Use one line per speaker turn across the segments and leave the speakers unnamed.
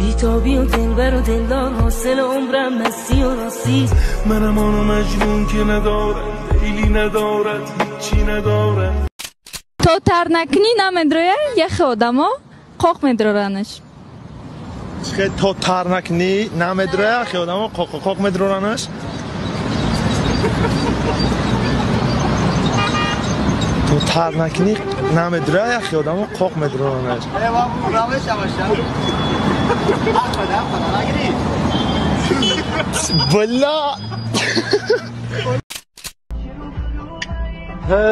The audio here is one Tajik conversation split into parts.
بیتابی و دلبر و دلدار حاصل عمرم مستی و راستی منم آنو مجنون که ندارد دیلی ندارد هیچی ندارد
تو ترنکنی نمیدرویه یخ آدما قاق میدرورنش
چه تو ترنکنی نمیدرویه یخ آدما قاق میدرورنش تو ترنکنی نمیدرویه یخ آدما قاق میدرورنش بلا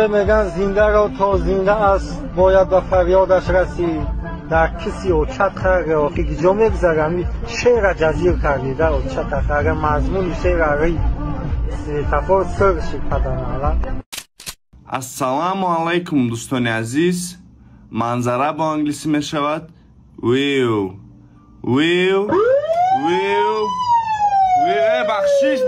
میگن زنده را تا زنده است باید به فریادش رسید در کسی و چت خرگه آخی جا میگذرم شعر جزیر کردیده و چت خرگه مضمون شعر عری تفار سر شکردن
السلام علیکم دوستان عزیز منظره با انگلیسی می شود ویو ویو ویو بخشیش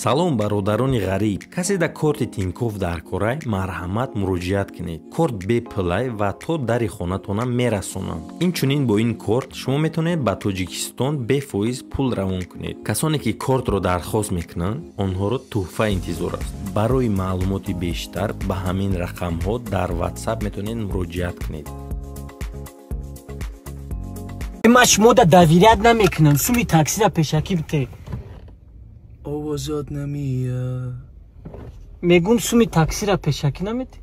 салом бародарони ғариб касе да корти тинков дар корай марҳамат муроҷиат кунед корт бепулай ва то дари хонатона мерасонанд инчунин бо ин корт шумо метавонед ба тоҷикистон бефоиз пул равон кунед касоне ки кортро дархост мекунанд онҳоро тӯҳфа интизор аст барои маълумоти бештар ба ҳамин рақамҳо дар ватсап метавонед муроҷиат кунед
من شما دا دویریت نمیکنم سومی تاکسی را پیشکی بته
آوازات نمیاد
میگم سومی تاکسی را پیشکی نمیده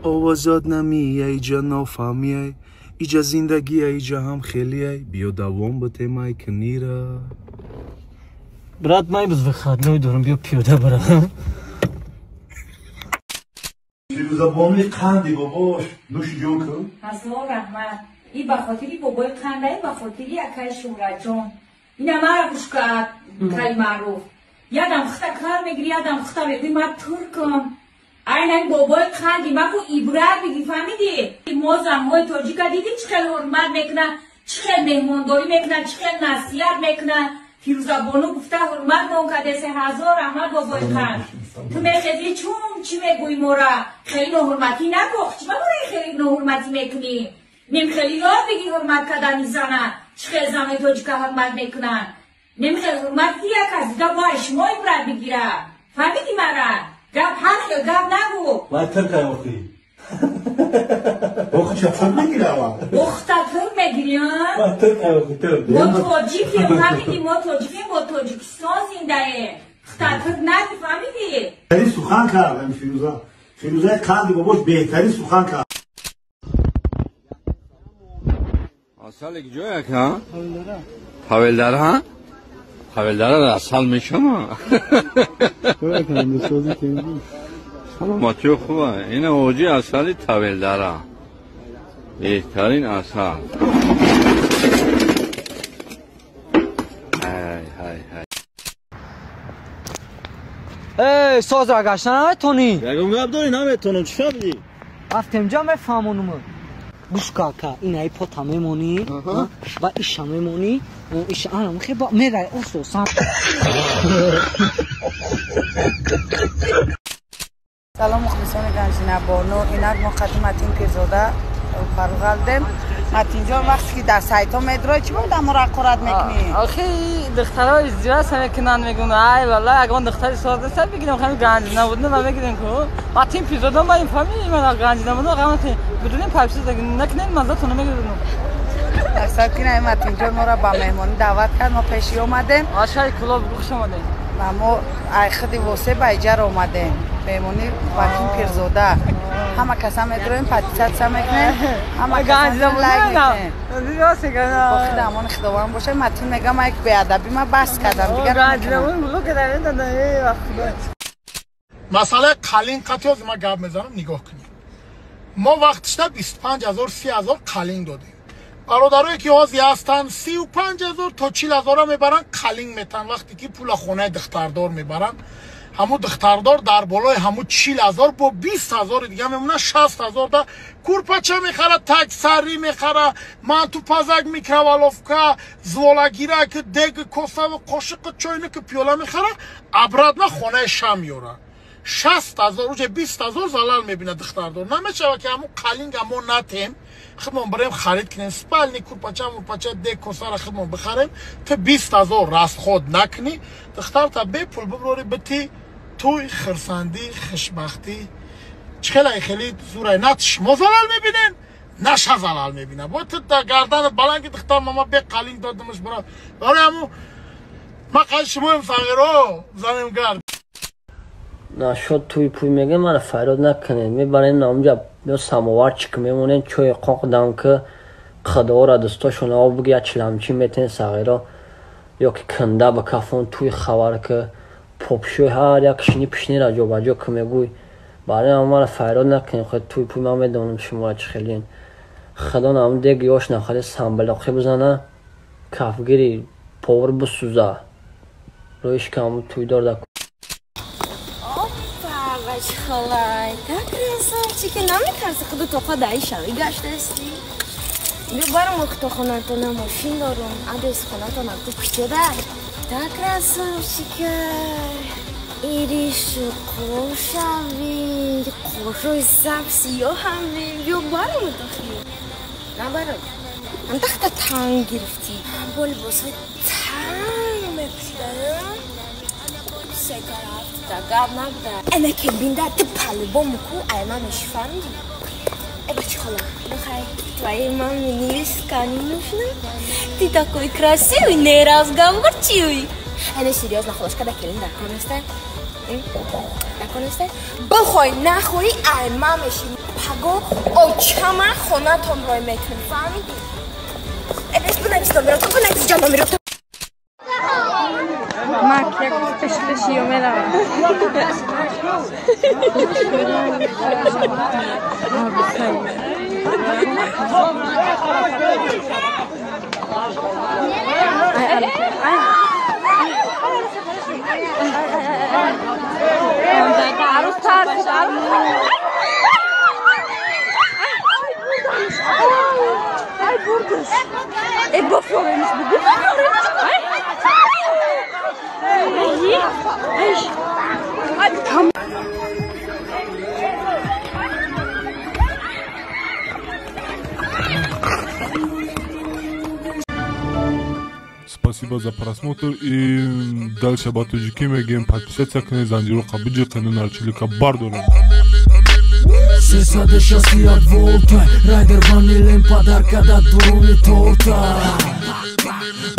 آوازات نمیاد ایجا نافهمیه ایجا زندگیه ایجا هم خیلیه بیا دوام با تیمای کنیره
برات مای بز بخدنوی دارم بیا پیاده برم
فیروزه باملی قندی باباش نوش جون کن
حسنا رحمت ای بخاطری بابای قنده ای بخاطری اکای شورت جان این همه را گوش کرد کل معروف یادم خطا کار میگیری یادم خطا بگوی ما ترکم این بابای قندی ما کو ایبره بگی فهمیدی ما زنهای تاجیکا دیدی چقدر حرمت میکنه چقدر مهمانداری میکنه چقدر نصیحت میکنه فیروزه بانو گفته حرمت نکرده 3000 رحمت بابای قند تو میخوادی چی میگوی ما را خیلی نحرمتی نکن چی ما خیلی نحرمتی میکنی نمیخوای یاد بگی حرمت کردن زنه چقدر زنهای تاجیکا حرمت میکنن نمیخوای حرمت کیا کسی دا باش ما عبرت بگیره فهمیدی مرا گپ حرف گپ نگو
من ترک آخی آخی چطور میگیره
اختا ترک میگیری ها
من ترک آخی ترک
ما تاجیکیم فهمیدی ما تاجیکیم با تاجیکستان زنده اختا ترک نگی فهمیدی
بهتری سخن کردم فیروزه قندی باباش بهتری سخن کرد
اصل کجاست ها؟ حوالدار ها؟ حوالدار اصل میشم ما چه خوبه این اوجی اصلی حوالدار بهترین اصل
ای ساز را گشتن نمیتونی
یکم گپ داری نمیتونم چی فهمیدی؟
رفتم جا میفهمونم گوش کاکا این ای پاتا میمونی و ایشا میمونی ایشا آنم خیلی با میره اصلا سام
سلام مخلصان گنجینه بانو اینک ما خدمتین پیرزاده فرغلدم متین جان وقتی که در سایتا میدروی چی بود اما رقورت میکنی؟
آخه دخترها ازدواج هم میکنن میگن ای والله اگه دختری ساده سر بگیرم خیلی گنجینه بود نه بگیرم که متین پیرزاده ما این فهمی من گنجینه بود قامت بدون پاپسی نکنین مزه‌تون میگیرم
اکثر که متین جان ما را با مهمانی دعوت کرد ما پیشی اومدیم
آشای کلاب خوش اومدیم
ما ای خدی واسه بایجر اومدیم مهمانی متین پیرزاده همه کسا میدرویم پاتیسات سا میکنه همه کسا لایک میکنه با خیلی امان خداوند باشه متین میگم ما یک بیادبی ما بس کردم دیگر
مسئله قلین قطعی از ما گپ میزنم نگاه کنیم ما وقتش 25000 30000 قلین دادیم برادرایی که آزی هستن 35000 تا 40000 میبرن قلین میتن وقتی که پول خونه دختردار میبرن ҳаму духтардор дар болои ҳаму 40,000 бо 20,000 дига мемона 60,000 да курпача мехара, таксари мехара, мантупазак, микроволновка, зволагирак, дег, косав, қошиқ, чойник, пиёла мехара, обратно хонаи шам меёра. 60,000 уже 20,000 залал мебина духтардор. Намешава ки ҳаму қалинга мо натем, худмон барем харид кунем, спальни, курпача, мурпача, дег, косара худмон бихарем, то 20,000 расход накуни, духтарта бепул биброри бити توی خرسندی خوشبختی چخیلی خیلی زورای نه شما زلال میبینین نه شا زلال میبینه باید تا گردن بلنگی دختار ماما به قلینگ دادمش برای همون ما قیل شما این فقیرو زنیم گرد
نه شد توی پوی میگه من فراد نکنید میبرین نامجا بیا سماور چک میمونین چوی قاق دم که خداوار دستاشون آب بگی چلمچی میتین سقیرا یا که کنده بکفون توی خبر که پاپشوی هر یک کشنی پشنی را جا بجا که میگوی برای ما را فراد نکنیم خود توی پوی من میدونم شما را چه خیلین خدا نام دیگه یاش نخواهی سنبلاقی بزنه کفگیری پاور بسوزه رویش که همون توی دار دکن
بچه خالای تکریسا چی که نمیترسه خدا تو خود عیشوی گشته استی بیا برم وقت تو خونه تو نماشین دارم آدرس خونه تو نکو کچه در تکریسا ایریشو خوشوی خوشوی سبسیو همی بیا برم تو خیلی نه برم من تخت تنگ گرفتی بول باسه تنگ مپشترم سکر هفت تقاب نبده اما که بینده تو پلو مکو ایمانش فهمیدی ای بچه خالا بخوای твоей маме невестка не нужна? Ты такой красивый, неразговорчивый. Это серьезно, холошка да келин, да конесте? Да конесте? Бахой нахуй, ай мамеши паго, очама хонатон рой мекун, фамиди? Эбес бунайбис номерото, бунайбис ҷа номерото.
Мак, як пеш йомела.
Спасибо за просмотр и дальше батуджики мегем подписаться к незанжиру кабиджи канал чилика бардора.
Сесаде шаси от волта, райдер ванилен подарка да дуруни торта.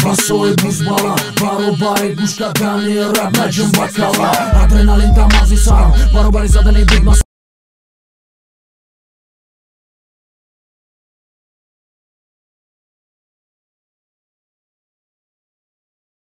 Басой бузбала, баробари гушка дани рап наджим бакала. Адреналин тамази сарам, баробари задани бигмас.